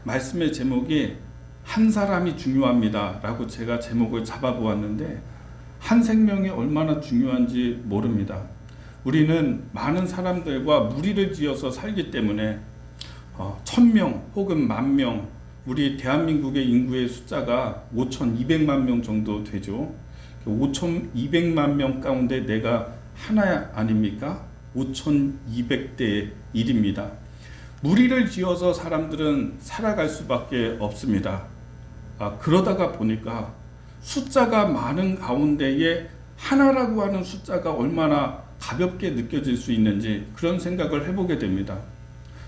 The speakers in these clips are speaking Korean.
말씀의 제목이 한 사람이 중요합니다 라고 제가 제목을 잡아보았는데, 한 생명이 얼마나 중요한지 모릅니다. 우리는 많은 사람들과 무리를 지어서 살기 때문에 1000명 혹은 10,000명, 우리 대한민국의 인구의 숫자가 5,200만 명 정도 되죠. 5,200만 명 가운데 내가 하나 아닙니까? 5,200대 1입니다. 무리를 지어서 사람들은 살아갈 수밖에 없습니다. 그러다가 보니까 숫자가 많은 가운데에 하나라고 하는 숫자가 얼마나 가볍게 느껴질 수 있는지 그런 생각을 해보게 됩니다.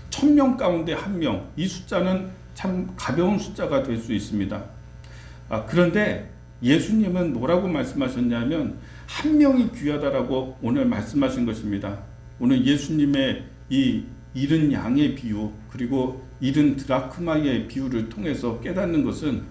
1000명 가운데 1명, 이 숫자는 참 가벼운 숫자가 될 수 있습니다. 그런데 예수님은 뭐라고 말씀하셨냐면 한 명이 귀하다라고 오늘 말씀하신 것입니다. 오늘 예수님의 이 잃은 양의 비유, 그리고 잃은 드라크마의 비유를 통해서 깨닫는 것은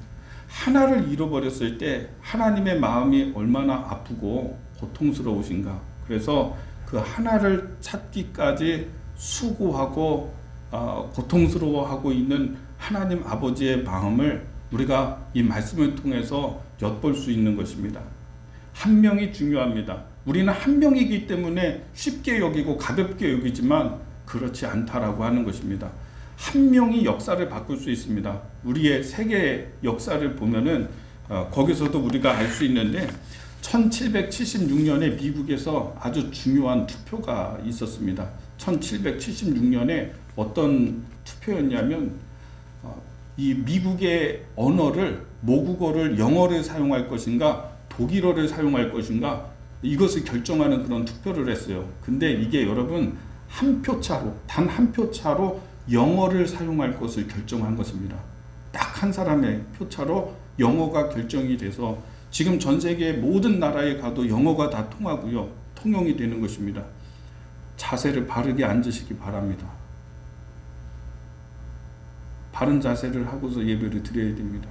하나를 잃어버렸을 때 하나님의 마음이 얼마나 아프고 고통스러우신가. 그래서 그 하나를 찾기까지 수고하고 고통스러워하고 있는 하나님 아버지의 마음을 우리가 이 말씀을 통해서 엿볼 수 있는 것입니다. 한 명이 중요합니다. 우리는 한 명이기 때문에 쉽게 여기고 가볍게 여기지만 그렇지 않다라고 하는 것입니다. 한 명이 역사를 바꿀 수 있습니다. 우리의 세계 역사를 보면은 거기서도 우리가 알 수 있는데 1776년에 미국에서 아주 중요한 투표가 있었습니다. 1776년에 어떤 투표였냐면 이 미국의 언어를, 모국어를, 영어를 사용할 것인가 독일어를 사용할 것인가, 이것을 결정하는 그런 투표를 했어요. 근데 이게 여러분 한 표 차로, 단 한 표 차로 영어를 사용할 것을 결정한 것입니다. 딱 한 사람의 표 차로 영어가 결정이 돼서 지금 전 세계 모든 나라에 가도 영어가 다 통하고요, 통용이 되는 것입니다. 자세를 바르게 앉으시기 바랍니다. 바른 자세를 하고서 예배를 드려야 됩니다.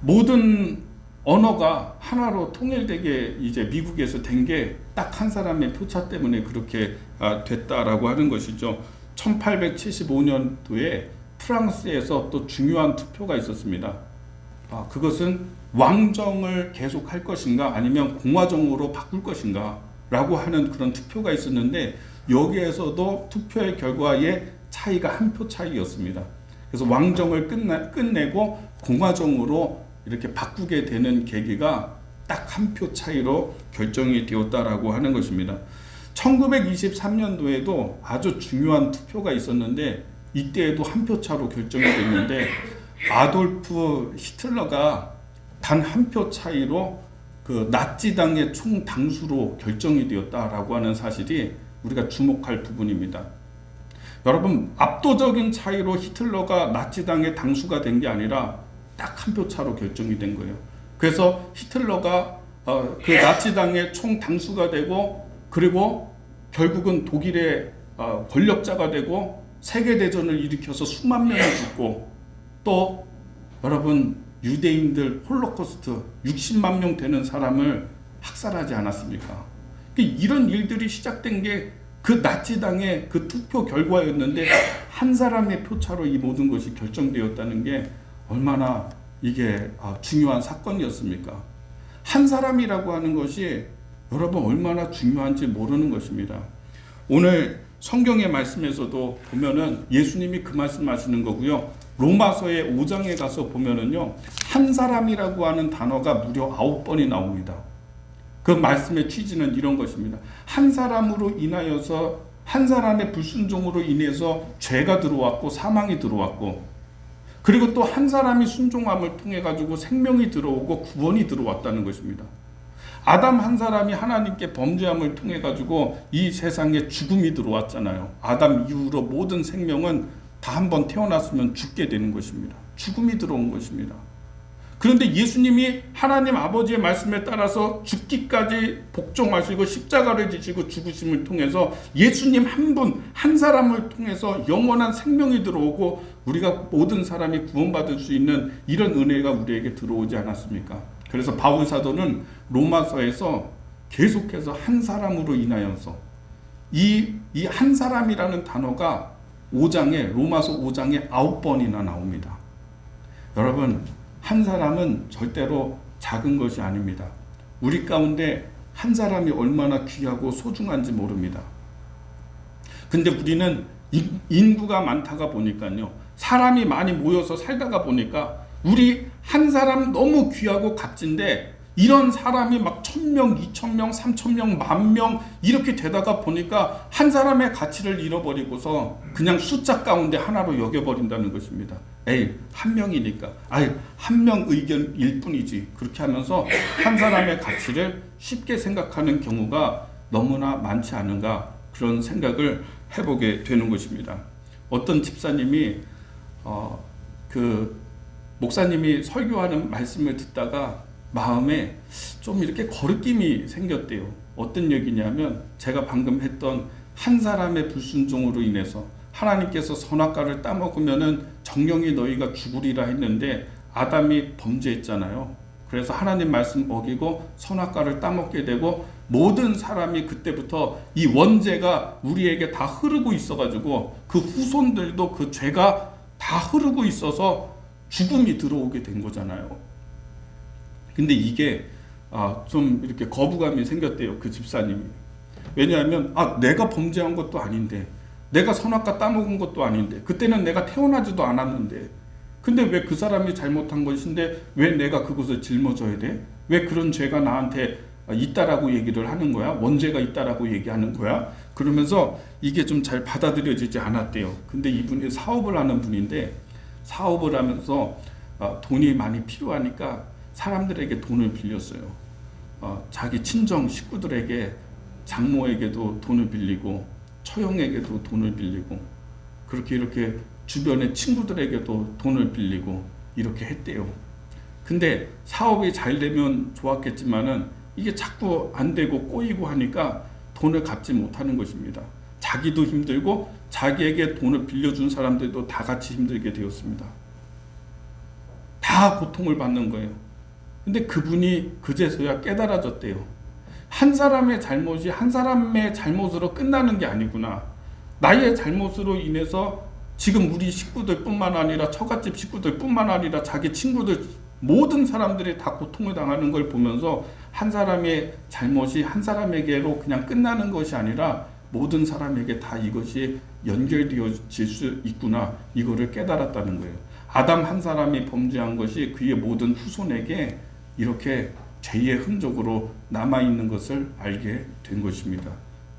모든 언어가 하나로 통일되게 이제 미국에서 된 게 딱 한 사람의 표차 때문에 그렇게 됐다라고 하는 것이죠. 1875년도에 프랑스에서 또 중요한 투표가 있었습니다. 그것은 왕정을 계속할 것인가 아니면 공화정으로 바꿀 것인가 라고 하는 그런 투표가 있었는데, 여기에서도 투표의 결과에 차이가 한 표 차이였습니다. 그래서 왕정을 끝내고 공화정으로 이렇게 바꾸게 되는 계기가 딱 한 표 차이로 결정이 되었다라고 하는 것입니다. 1923년도에도 아주 중요한 투표가 있었는데 이때에도 한 표 차로 결정이 됐는데 아돌프 히틀러가 단 한 표 차이로 그 나치당의 총당수로 결정이 되었다라고 하는 사실이 우리가 주목할 부분입니다. 여러분, 압도적인 차이로 히틀러가 나치당의 당수가 된 게 아니라 딱 한 표 차로 결정이 된 거예요. 그래서 히틀러가 그 나치당의 총당수가 되고, 그리고 결국은 독일의 권력자가 되고 세계대전을 일으켜서 수만 명이 죽고, 또 여러분 유대인들 홀로코스트 60만 명 되는 사람을 학살하지 않았습니까? 이런 일들이 시작된 게 그 나치당의 그 투표 결과였는데 한 사람의 표차로 이 모든 것이 결정되었다는 게 얼마나 이게 중요한 사건이었습니까? 한 사람이라고 하는 것이 여러분 얼마나 중요한지 모르는 것입니다. 오늘 성경의 말씀에서도 보면은 예수님이 그 말씀하시는 거고요. 로마서의 5장에 가서 보면은요, 한 사람이라고 하는 단어가 무려 9번이 나옵니다. 그 말씀의 취지는 이런 것입니다. 한 사람으로 인하여서, 한 사람의 불순종으로 인해서 죄가 들어왔고 사망이 들어왔고, 그리고 또 한 사람이 순종함을 통해 가지고 생명이 들어오고 구원이 들어왔다는 것입니다. 아담 한 사람이 하나님께 범죄함을 통해 가지고 이 세상에 죽음이 들어왔잖아요. 아담 이후로 모든 생명은 다 한 번 태어났으면 죽게 되는 것입니다. 죽음이 들어온 것입니다. 그런데 예수님이 하나님 아버지의 말씀에 따라서 죽기까지 복종하시고 십자가를 지시고 죽으심을 통해서 예수님 한 분, 한 사람을 통해서 영원한 생명이 들어오고 우리가 모든 사람이 구원받을 수 있는 이런 은혜가 우리에게 들어오지 않았습니까? 그래서 바울 사도는 로마서에서 계속해서 한 사람으로 인하여서 이 한 사람이라는 단어가 5장에 로마서 5장에 9번이나 나옵니다. 여러분, 한 사람은 절대로 작은 것이 아닙니다. 우리 가운데 한 사람이 얼마나 귀하고 소중한지 모릅니다. 근데 우리는 인구가 많다가 보니까요, 사람이 많이 모여서 살다가 보니까 우리 한 사람 너무 귀하고 값진데 이런 사람이 막 1000명, 2000명, 3000명, 10,000명 이렇게 되다가 보니까 한 사람의 가치를 잃어버리고서 그냥 숫자 가운데 하나로 여겨버린다는 것입니다. 에이, 한 명이니까. 아이, 한 명 의견일 뿐이지. 그렇게 하면서 한 사람의 가치를 쉽게 생각하는 경우가 너무나 많지 않은가, 그런 생각을 해보게 되는 것입니다. 어떤 집사님이 목사님이 설교하는 말씀을 듣다가 마음에 좀 이렇게 거리낌이 생겼대요. 어떤 얘기냐면, 제가 방금 했던 한 사람의 불순종으로 인해서 하나님께서 선악과를 따먹으면은 정령이 너희가 죽으리라 했는데 아담이 범죄했잖아요. 그래서 하나님 말씀 어기고 선악과를 따먹게 되고 모든 사람이 그때부터 이 원죄가 우리에게 다 흐르고 있어가지고 그 후손들도 그 죄가 다 흐르고 있어서 죽음이 들어오게 된 거잖아요. 근데 이게 좀 이렇게 거부감이 생겼대요, 그 집사님이. 왜냐하면 내가 범죄한 것도 아닌데, 내가 선악과 따먹은 것도 아닌데, 그때는 내가 태어나지도 않았는데, 근데 왜 그 사람이 잘못한 것인데 왜 내가 그것을 짊어져야 돼? 왜 그런 죄가 나한테 있다라고 얘기를 하는 거야? 원죄가 있다라고 얘기하는 거야? 그러면서 이게 좀 잘 받아들여지지 않았대요. 근데 이분이 사업을 하는 분인데, 사업을 하면서 돈이 많이 필요하니까 사람들에게 돈을 빌렸어요. 자기 친정 식구들에게, 장모에게도 돈을 빌리고 처형에게도 돈을 빌리고, 그렇게 이렇게 주변의 친구들에게도 돈을 빌리고 이렇게 했대요. 근데 사업이 잘 되면 좋았겠지만은 이게 자꾸 안 되고 꼬이고 하니까 돈을 갚지 못하는 것입니다. 자기도 힘들고 자기에게 돈을 빌려준 사람들도 다 같이 힘들게 되었습니다. 다 고통을 받는 거예요. 근데 그분이 그제서야 깨달아졌대요. 한 사람의 잘못이 한 사람의 잘못으로 끝나는 게 아니구나. 나의 잘못으로 인해서 지금 우리 식구들 뿐만 아니라 처갓집 식구들 뿐만 아니라 자기 친구들 모든 사람들이 다 고통을 당하는 걸 보면서 한 사람의 잘못이 한 사람에게로 그냥 끝나는 것이 아니라 모든 사람에게 다 이것이 연결되어질 수 있구나, 이거를 깨달았다는 거예요. 아담 한 사람이 범죄한 것이 그의 모든 후손에게 이렇게 죄의 흔적으로 남아있는 것을 알게 된 것입니다.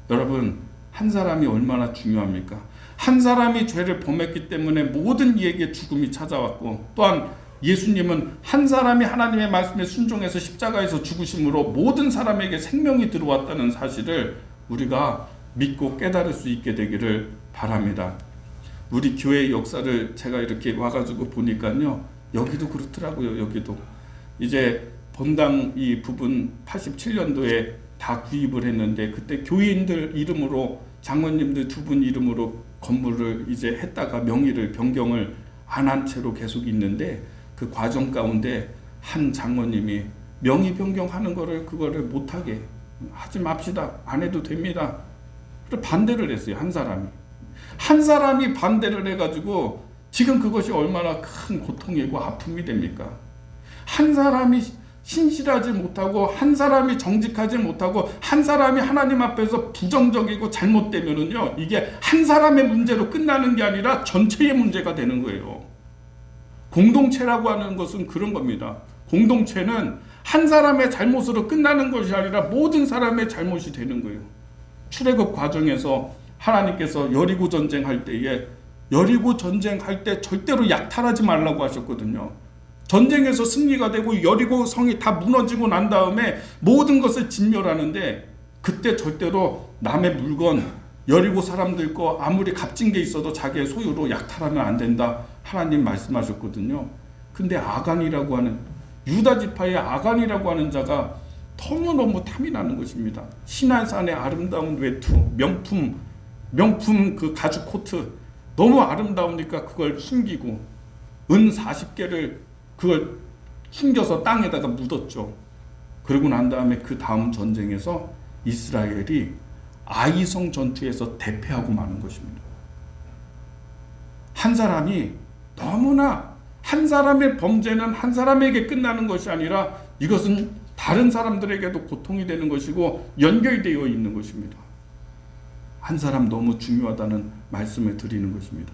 여러분, 한 사람이 얼마나 중요합니까? 한 사람이 죄를 범했기 때문에 모든 이에게 죽음이 찾아왔고, 또한 예수님은 한 사람이 하나님의 말씀에 순종해서 십자가에서 죽으심으로 모든 사람에게 생명이 들어왔다는 사실을 우리가 믿고 깨달을 수 있게 되기를 바랍니다. 우리 교회의 역사를 제가 이렇게 와가지고 보니까요, 여기도 그렇더라고요. 여기도 이제 본당 이 부분 87년도에 다 구입을 했는데, 그때 교인들 이름으로, 장로님들 2분 이름으로 건물을 이제 했다가 명의를 변경을 안 한 채로 계속 있는데, 그 과정 가운데 한 장로님이 명의 변경하는 그거를 못하게 하지 맙시다, 안 해도 됩니다. 그래서 반대를 했어요. 한 사람이 반대를 해가지고 지금 그것이 얼마나 큰 고통이고 아픔이 됩니까? 한 사람이 신실하지 못하고, 한 사람이 정직하지 못하고, 한 사람이 하나님 앞에서 부정적이고 잘못되면은요, 이게 한 사람의 문제로 끝나는 게 아니라 전체의 문제가 되는 거예요. 공동체라고 하는 것은 그런 겁니다. 공동체는 한 사람의 잘못으로 끝나는 것이 아니라 모든 사람의 잘못이 되는 거예요. 출애굽 과정에서 하나님께서 여리고 전쟁할 때에, 여리고 전쟁할 때 절대로 약탈하지 말라고 하셨거든요. 전쟁에서 승리가 되고 여리고 성이 다 무너지고 난 다음에 모든 것을 진멸하는데, 그때 절대로 남의 물건, 여리고 사람들 거 아무리 값진 게 있어도 자기의 소유로 약탈하면 안 된다, 하나님 말씀하셨거든요. 근데 아간이라고 하는, 유다 지파의 아간이라고 하는 자가 너무너무 탐이 나는 것입니다. 시내산의 아름다운 외투, 명품 그 가죽 코트 너무 아름다우니까 그걸 숨기고 은 40개를 그걸 숨겨서 땅에다가 묻었죠. 그러고 난 다음에 그 다음 전쟁에서 이스라엘이 아이성 전투에서 대패하고 마는 것입니다. 한 사람이 너무나 한 사람의 범죄는 한 사람에게 끝나는 것이 아니라 이것은 다른 사람들에게도 고통이 되는 것이고 연결되어 있는 것입니다. 한 사람 너무 중요하다는 말씀을 드리는 것입니다.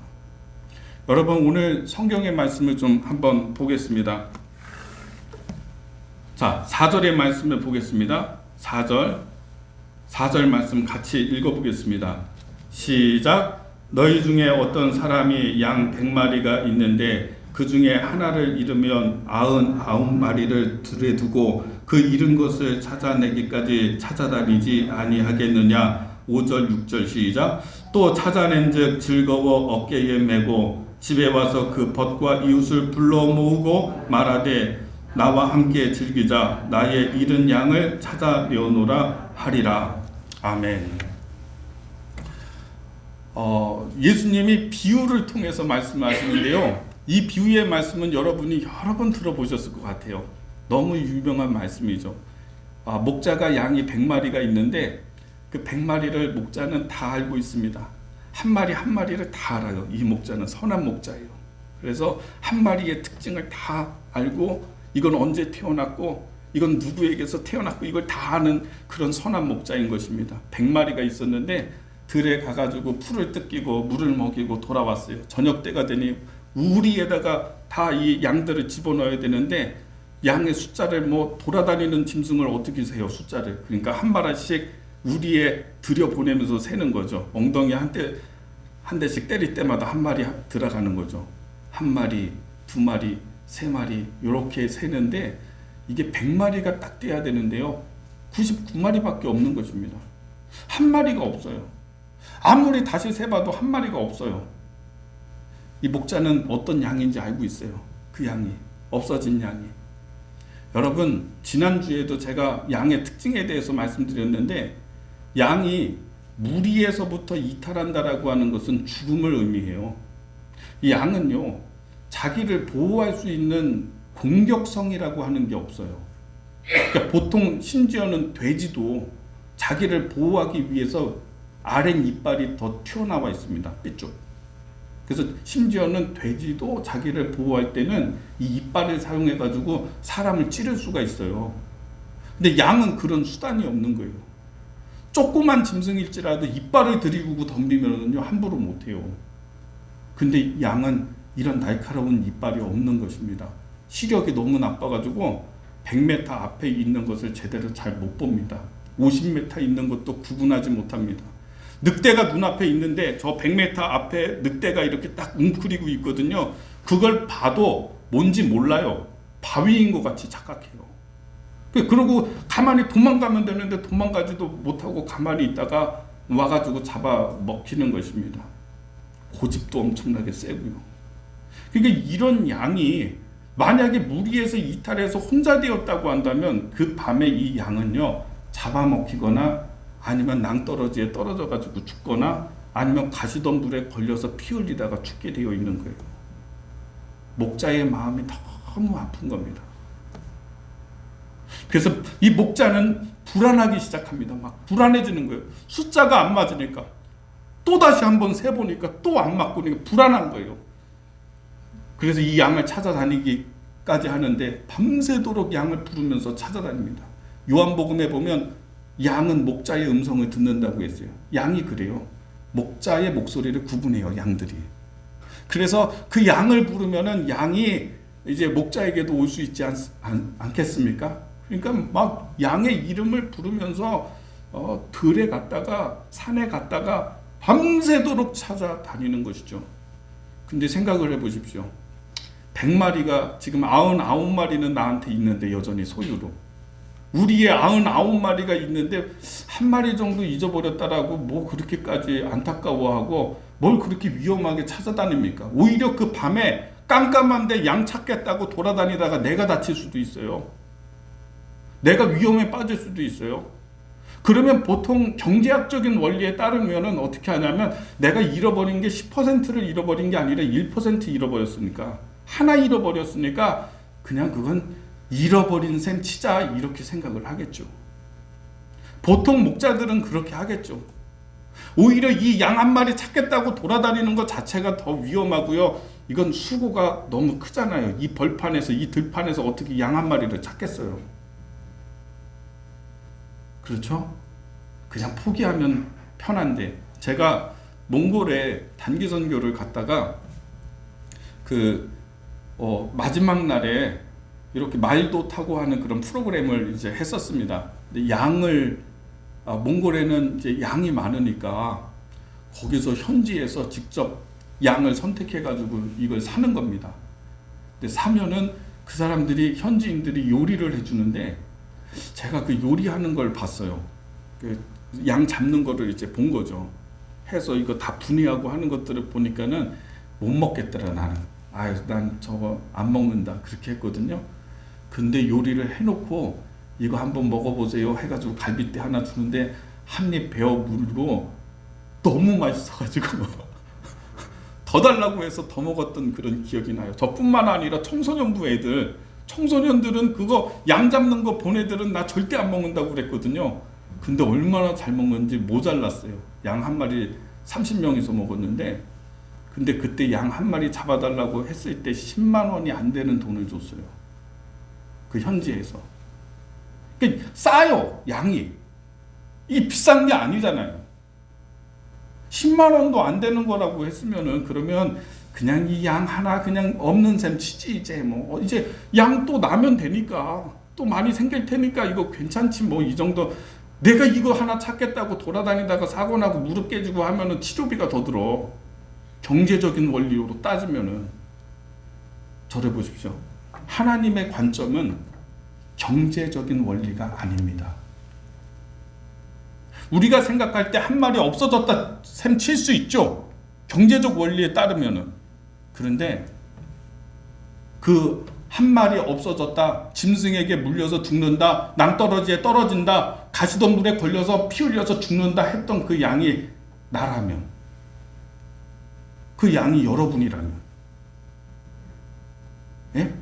여러분, 오늘 성경의 말씀을 좀 한번 보겠습니다. 자, 4절의 말씀을 보겠습니다. 4절 말씀 같이 읽어보겠습니다. 시작. 너희 중에 어떤 사람이 양 100마리가 있는데 그 중에 하나를 잃으면 99마리를 들에 두고 그 잃은 것을 찾아내기까지 찾아다니지 아니하겠느냐. 5절 6절 시작. 또 찾아낸즉 즐거워 어깨에 메고 집에 와서 그 벗과 이웃을 불러 모으고 말하되 나와 함께 즐기자. 나의 잃은 양을 찾아내오노라 하리라. 아멘. 예수님이 비유를 통해서 말씀하시는데요. 이 비유의 말씀은 여러분이 여러 번 들어보셨을 것 같아요. 너무 유명한 말씀이죠. 목자가 양이 100마리가 있는데 그 100마리를 목자는 다 알고 있습니다. 한 마리 한 마리를 다 알아요. 이 목자는 선한 목자예요. 그래서 한 마리의 특징을 다 알고 이건 언제 태어났고 이건 누구에게서 태어났고 이걸 다 아는 그런 선한 목자인 것입니다. 100마리가 있었는데 들에 가가지고 풀을 뜯기고 물을 먹이고 돌아왔어요. 저녁 때가 되니 우리에다가 다 이 양들을 집어넣어야 되는데 양의 숫자를 돌아다니는 짐승을 어떻게 세요? 숫자를. 그러니까 한 마리씩 우리에 들여보내면서 세는 거죠. 엉덩이 한 대씩 때릴 때마다 한 마리 들어가는 거죠. 한 마리, 두 마리, 세 마리 이렇게 세는데 이게 100마리가 딱 돼야 되는데요. 99마리밖에 없는 것입니다. 한 마리가 없어요. 아무리 다시 세봐도 한 마리가 없어요. 이 목자는 어떤 양인지 알고 있어요. 그 양이, 없어진 양이. 여러분, 지난주에도 제가 양의 특징에 대해서 말씀드렸는데 양이 무리에서부터 이탈한다라고 하는 것은 죽음을 의미해요. 이 양은요, 자기를 보호할 수 있는 공격성이라고 하는 게 없어요. 그러니까 보통 심지어는 돼지도 자기를 보호하기 위해서 아랫 이빨이 더 튀어나와 있습니다. 삐쭉. 그래서 심지어는 돼지도 자기를 보호할 때는 이 이빨을 사용해 가지고 사람을 찌를 수가 있어요. 근데 양은 그런 수단이 없는 거예요. 조그만 짐승일지라도 이빨을 들이고 덤비면은요 함부로 못 해요. 근데 양은 이런 날카로운 이빨이 없는 것입니다. 시력이 너무 나빠가지고 100m 앞에 있는 것을 제대로 잘 못 봅니다. 50m 있는 것도 구분하지 못합니다. 늑대가 눈앞에 있는데 저 100m 앞에 늑대가 이렇게 딱 웅크리고 있거든요. 그걸 봐도 뭔지 몰라요. 바위인 것 같이 착각해요. 그리고 가만히 도망가면 되는데 도망가지도 못하고 가만히 있다가 와가지고 잡아 먹히는 것입니다. 고집도 엄청나게 세고요. 그러니까 이런 양이 만약에 무리에서 이탈해서 혼자 되었다고 한다면 그 밤에 이 양은요 잡아먹히거나 아니면 낭떠러지에 떨어져 가지고 죽거나 아니면 가시덤불에 걸려서 피 흘리다가 죽게 되어 있는 거예요. 목자의 마음이 너무 아픈 겁니다. 그래서 이 목자는 불안하기 시작합니다. 막 불안해지는 거예요. 숫자가 안 맞으니까 또 다시 한번 세보니까 또 안 맞고 불안한 거예요. 그래서 이 양을 찾아다니기까지 하는데 밤새도록 양을 부르면서 찾아다닙니다. 요한복음에 보면 양은 목자의 음성을 듣는다고 했어요. 양이 그래요. 목자의 목소리를 구분해요, 양들이. 그래서 그 양을 부르면은 양이 이제 목자에게도 올 수 있지 않겠습니까? 그러니까 막 양의 이름을 부르면서 들에 갔다가 산에 갔다가 밤새도록 찾아다니는 것이죠. 근데 생각을 해보십시오. 100마리가 지금 99마리는 나한테 있는데 여전히 소유로. 우리의 99마리가 있는데 한 마리 정도 잊어버렸다라고 뭐 그렇게까지 안타까워하고 뭘 그렇게 위험하게 찾아다닙니까? 오히려 그 밤에 깜깜한데 양 찾겠다고 돌아다니다가 내가 다칠 수도 있어요. 내가 위험에 빠질 수도 있어요. 그러면 보통 경제학적인 원리에 따르면 어떻게 하냐면 내가 잃어버린 게 10%를 잃어버린 게 아니라 1% 잃어버렸으니까 하나 잃어버렸으니까 그냥 그건 잃어버린 셈 치자 이렇게 생각을 하겠죠. 보통 목자들은 그렇게 하겠죠. 오히려 이 양 한 마리 찾겠다고 돌아다니는 것 자체가 더 위험하고요. 이건 수고가 너무 크잖아요. 이 벌판에서, 이 들판에서 어떻게 양 한 마리를 찾겠어요. 그렇죠? 그냥 포기하면 편한데, 제가 몽골에 단기 선교를 갔다가 마지막 날에 이렇게 말도 타고 하는 그런 프로그램을 이제 했었습니다. 근데 몽골에는 이제 양이 많으니까 거기서 현지에서 직접 양을 선택해가지고 이걸 사는 겁니다. 근데 사면은 그 사람들이, 현지인들이 요리를 해주는데, 제가 그 요리하는 걸 봤어요. 그 양 잡는 거를 이제 본 거죠. 해서 이거 다 분해하고 하는 것들을 보니까는 못 먹겠더라, 나는. 난 저거 안 먹는다, 그렇게 했거든요. 근데 요리를 해놓고 이거 한번 먹어보세요 해가지고 갈비뼈 하나 주는데 한 입 베어 물고 너무 맛있어가지고 더 달라고 해서 더 먹었던 그런 기억이 나요. 저뿐만 아니라 청소년들은 그거 양 잡는 거 본 애들은 나 절대 안 먹는다고 그랬거든요. 근데 얼마나 잘 먹는지 모자랐어요. 양 한 마리 30명이서 먹었는데, 근데 그때 양 한 마리 잡아달라고 했을 때 10만 원이 안 되는 돈을 줬어요. 그 현지에서. 그러니까 싸요, 양이. 이 비싼 게 아니잖아요. 10만 원도 안 되는 거라고 했으면은, 그러면 그냥 이 양 하나 그냥 없는 셈 치지, 이제 양 또 나면 되니까, 또 많이 생길 테니까 이거 괜찮지 이 정도. 내가 이거 하나 찾겠다고 돌아다니다가 사고 나고 무릎 깨지고 하면은 치료비가 더 들어. 경제적인 원리로 따지면은. 저를 보십시오. 하나님의 관점은 경제적인 원리가 아닙니다. 우리가 생각할 때 한 마리 없어졌다 셈 칠 수 있죠. 경제적 원리에 따르면은. 그런데 그 한 마리 없어졌다, 짐승에게 물려서 죽는다, 낭떠러지에 떨어진다, 가시덤불에 걸려서 피 흘려서 죽는다 했던 그 양이 나라면, 그 양이 여러분이라면, 예?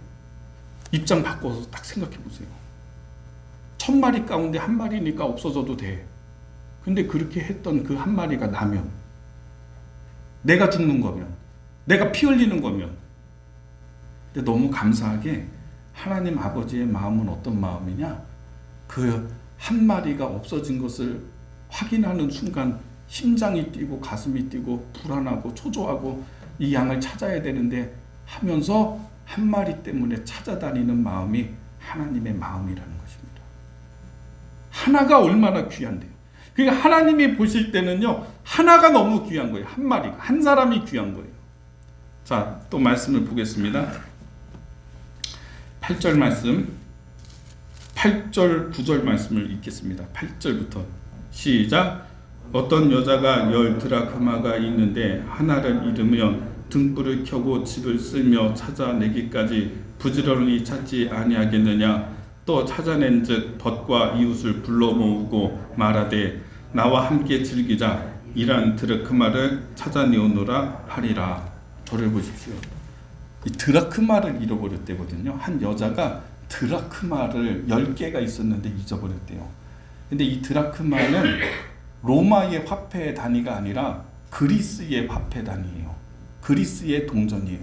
입장 바꿔서 딱 생각해 보세요. 1000마리 가운데 한 마리니까 없어져도 돼. 근데 그렇게 했던 그 한 마리가 나면, 내가 죽는 거면, 내가 피 흘리는 거면. 근데 너무 감사하게 하나님 아버지의 마음은 어떤 마음이냐? 그 한 마리가 없어진 것을 확인하는 순간 심장이 뛰고 가슴이 뛰고 불안하고 초조하고 이 양을 찾아야 되는데 하면서 한 마리 때문에 찾아다니는 마음이 하나님의 마음이라는 것입니다. 하나가 얼마나 귀한데요. 그러니까 하나님이 보실 때는요, 하나가 너무 귀한 거예요. 한 마리가, 한 사람이 귀한 거예요. 자, 또 말씀을 보겠습니다. 8절 말씀, 8절 9절 말씀을 읽겠습니다. 8절부터 시작. 어떤 여자가 10 드라크마가 있는데 하나를 잃으면 등불을 켜고 집을 쓸며 찾아내기까지 부지런히 찾지 아니하겠느냐. 또 찾아낸즉 벗과 이웃을 불러 모으고 말하되 나와 함께 즐기자. 이란 드라크마를 찾아내오노라 하리라. 저를 보십시오. 이 드라크마를 잃어버렸대거든요. 한 여자가 드라크마를 10개가 있었는데 잊어버렸대요. 근데 이 드라크마는 로마의 화폐 단위가 아니라 그리스의 화폐 단위예요. 그리스의 동전이에요.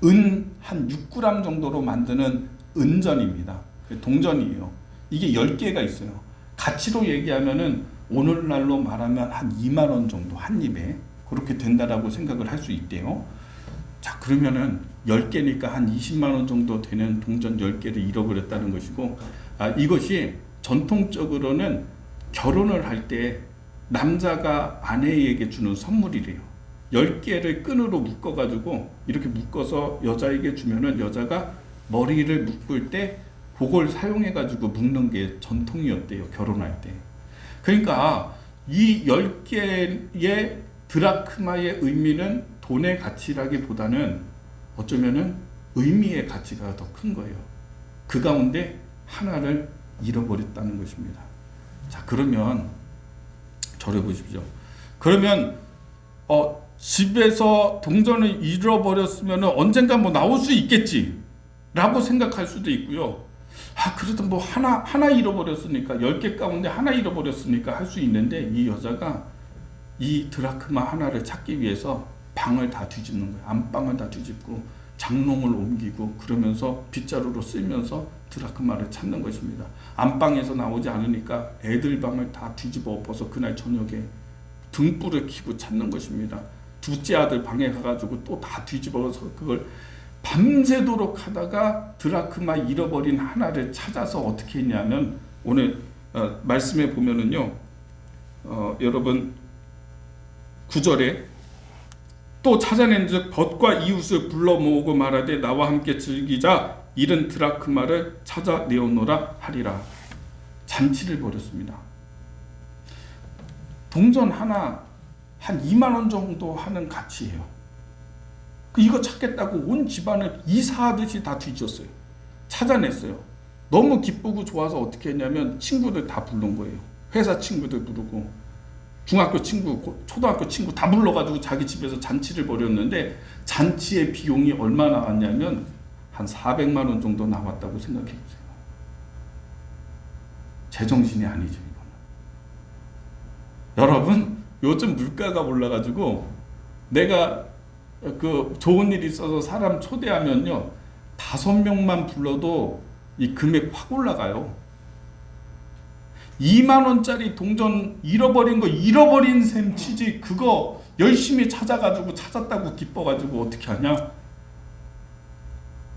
은 한 6g 정도로 만드는 은전입니다. 동전이에요. 이게 10개가 있어요. 가치로 얘기하면은 오늘날로 말하면 한 2만 원 정도 한 입에 그렇게 된다라고 생각을 할 수 있대요. 자, 그러면은 10개니까 한 20만 원 정도 되는 동전 10개를 잃어버렸다는 것이고, 이것이 전통적으로는 결혼을 할 때 남자가 아내에게 주는 선물이래요. 10개를 끈으로 묶어가지고 이렇게 묶어서 여자에게 주면은 여자가 머리를 묶을 때 그걸 사용해가지고 묶는 게 전통이었대요. 결혼할 때. 그러니까 이 10개의 드라크마의 의미는 돈의 가치라기보다는 어쩌면은 의미의 가치가 더 큰 거예요. 그 가운데 하나를 잃어버렸다는 것입니다. 자, 그러면 저를 보십시오. 그러면 집에서 동전을 잃어버렸으면 언젠가 나올 수 있겠지 라고 생각할 수도 있고요. 그래도 하나 잃어버렸으니까 10개 가운데 하나 잃어버렸으니까 할 수 있는데, 이 여자가 이 드라크마 하나를 찾기 위해서 방을 다 뒤집는 거예요. 안방을 다 뒤집고 장롱을 옮기고 그러면서 빗자루로 쓸면서 드라크마를 찾는 것입니다. 안방에서 나오지 않으니까 애들 방을 다 뒤집어 엎어서 그날 저녁에 등불을 켜고 찾는 것입니다. 둘째 아들 방에 가가지고 또 다 뒤집어서 그걸 밤새도록 하다가 드라크마 잃어버린 하나를 찾아서 어떻게 했냐면 오늘 말씀에 보면은요, 여러분 9절에 또 찾아낸즉 벗과 이웃을 불러 모으고 말하되 나와 함께 즐기자 잃은 드라크마를 찾아내오노라 하리라. 잔치를 벌였습니다. 동전 하나 한 2만 원 정도 하는 가치예요. 이거 찾겠다고 온 집안을 이사하듯이 다 뒤졌어요. 찾아냈어요. 너무 기쁘고 좋아서 어떻게 했냐면 친구들 다 부른 거예요. 회사 친구들 부르고 중학교 친구, 초등학교 친구 다 불러가지고 자기 집에서 잔치를 벌였는데 잔치의 비용이 얼마 나왔냐면 한 400만 원 정도 나왔다고 생각해 보세요. 제정신이 아니죠, 이거는. 여러분, 요즘 물가가 올라가지고 내가 그 좋은 일 있어서 사람 초대하면요 5명만 불러도 이 금액 확 올라가요. 2만 원짜리 동전 잃어버린 셈 치지 그거 열심히 찾아가지고 찾았다고 기뻐가지고 어떻게 하냐?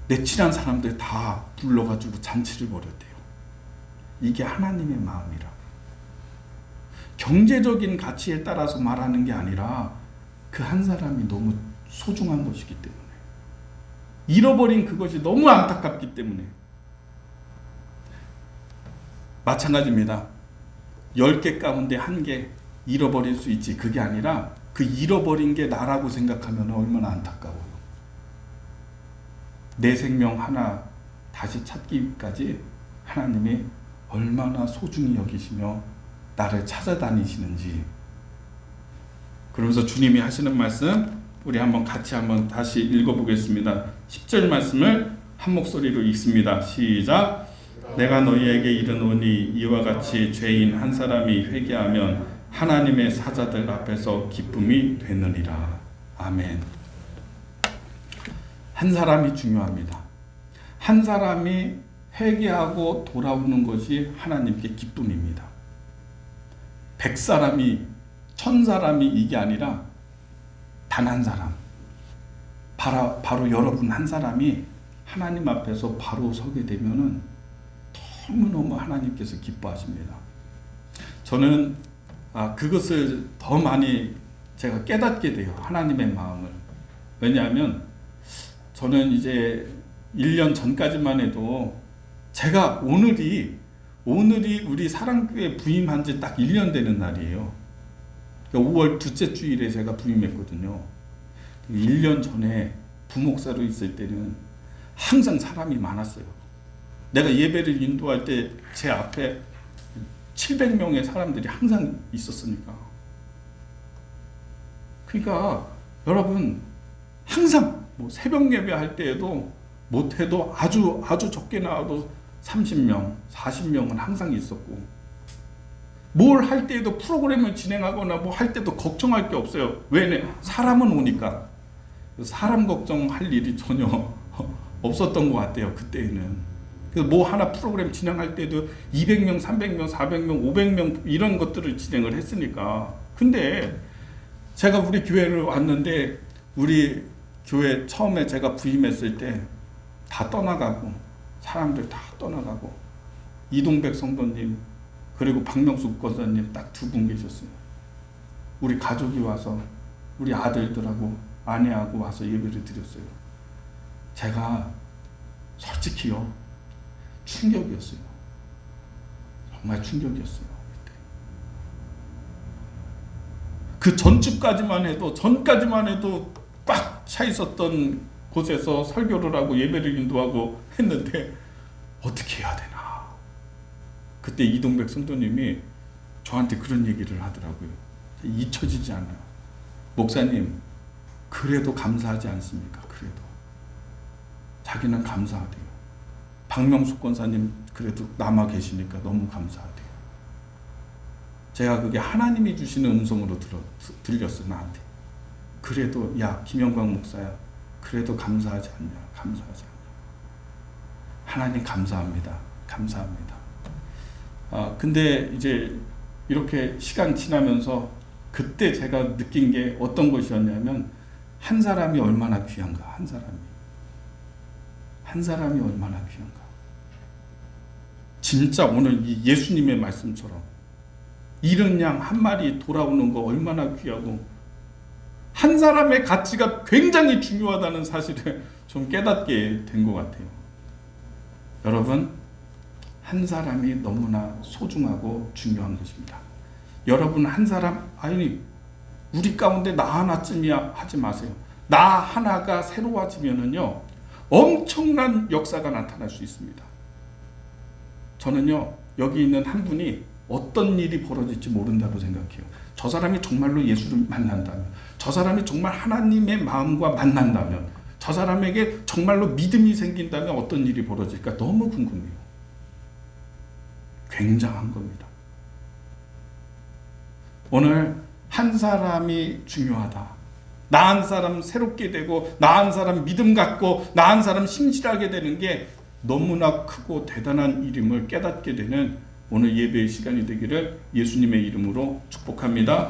내 친한 사람들 다 불러가지고 잔치를 벌였대요. 이게 하나님의 마음이라고. 경제적인 가치에 따라서 말하는 게 아니라 그 한 사람이 너무 소중한 것이기 때문에, 잃어버린 그것이 너무 안타깝기 때문에. 마찬가지입니다. 10개 가운데 1개 잃어버릴 수 있지, 그게 아니라 그 잃어버린 게 나라고 생각하면 얼마나 안타까워요. 내 생명 하나 다시 찾기까지 하나님이 얼마나 소중히 여기시며 나를 찾아다니시는지. 그러면서 주님이 하시는 말씀 우리 한번 같이 한번 다시 읽어보겠습니다. 10절 말씀을 한 목소리로 읽습니다. 시작. 내가 너희에게 이르노니 이와 같이 죄인 한 사람이 회개하면 하나님의 사자들 앞에서 기쁨이 되느니라. 아멘. 한 사람이 중요합니다. 한 사람이 회개하고 돌아오는 것이 하나님께 기쁨입니다. 100사람이 1000사람이 이게 아니라 단 한 사람, 바로 여러분 한 사람이 하나님 앞에서 바로 서게 되면은 너무너무 하나님께서 기뻐하십니다. 저는 그것을 더 많이 제가 깨닫게 돼요. 하나님의 마음을. 왜냐하면 저는 이제 1년 전까지만 해도 제가 오늘이 우리 사랑교회 부임한 지 딱 1년 되는 날이에요. 5월 둘째 주일에 제가 부임했거든요. 1년 전에 부목사로 있을 때는 항상 사람이 많았어요. 내가 예배를 인도할 때 제 앞에 700명의 사람들이 항상 있었으니까. 그러니까 여러분 항상 뭐 새벽 예배 할 때에도 못해도 아주 적게 나와도 30명, 40명은 항상 있었고, 뭘 할 때에도 프로그램을 진행하거나 뭐 할 때도 걱정할 게 없어요. 왜? 사람은 오니까. 사람 걱정할 일이 전혀 없었던 것 같아요, 그때는. 그래서 뭐 하나 프로그램 진행할 때도 200명, 300명, 400명, 500명 이런 것들을 진행을 했으니까. 근데 제가 우리 교회를 왔는데 우리 교회 처음에 제가 부임했을 때 다 떠나가고 사람들 다 떠나가고 이동백 성도님 그리고 박명숙 권사님 딱 2분 계셨어요. 우리 가족이 와서 우리 아들들하고 아내하고 와서 예배를 드렸어요. 제가 솔직히요 충격이었어요. 정말 충격이었어요. 그 전까지만 해도 꽉 차 있었던 곳에서 설교를 하고 예배를 인도하고 했는데 어떻게 해야 되나. 그때 이동백 성도님이 저한테 그런 얘기를 하더라고요. 잊혀지지 않아요. 목사님, 그래도 감사하지 않습니까? 그래도 자기는 감사하대요. 박명숙 권사님 그래도 남아 계시니까 너무 감사하대요. 제가 그게 하나님이 주시는 음성으로 들렸어 나한테. 그래도 야 김영광 목사야, 그래도 감사하지 않냐, 감사하지 않냐. 하나님 감사합니다, 감사합니다. 근데 이제 이렇게 시간 지나면서 그때 제가 느낀 게 어떤 것이었냐면, 한 사람이 얼마나 귀한가, 한 사람이 얼마나 귀한가. 진짜 오늘 이 예수님의 말씀처럼 잃은 양 한 마리 돌아오는 거 얼마나 귀하고, 한 사람의 가치가 굉장히 중요하다는 사실을 좀 깨닫게 된 것 같아요. 여러분, 한 사람이 너무나 소중하고 중요한 것입니다. 여러분 한 사람, 아니 우리 가운데 나 하나쯤이야 하지 마세요. 나 하나가 새로워지면은요 엄청난 역사가 나타날 수 있습니다. 저는요 여기 있는 한 분이 어떤 일이 벌어질지 모른다고 생각해요. 저 사람이 정말로 예수를 만난다면, 저 사람이 정말 하나님의 마음과 만난다면, 저 사람에게 정말로 믿음이 생긴다면 어떤 일이 벌어질까 너무 궁금해요. 굉장한 겁니다. 오늘 한 사람이 중요하다. 나 한 사람 새롭게 되고, 나 한 사람 믿음 갖고, 나 한 사람 신실하게 되는 게 너무나 크고 대단한 일임을 깨닫게 되는 오늘 예배의 시간이 되기를 예수님의 이름으로 축복합니다.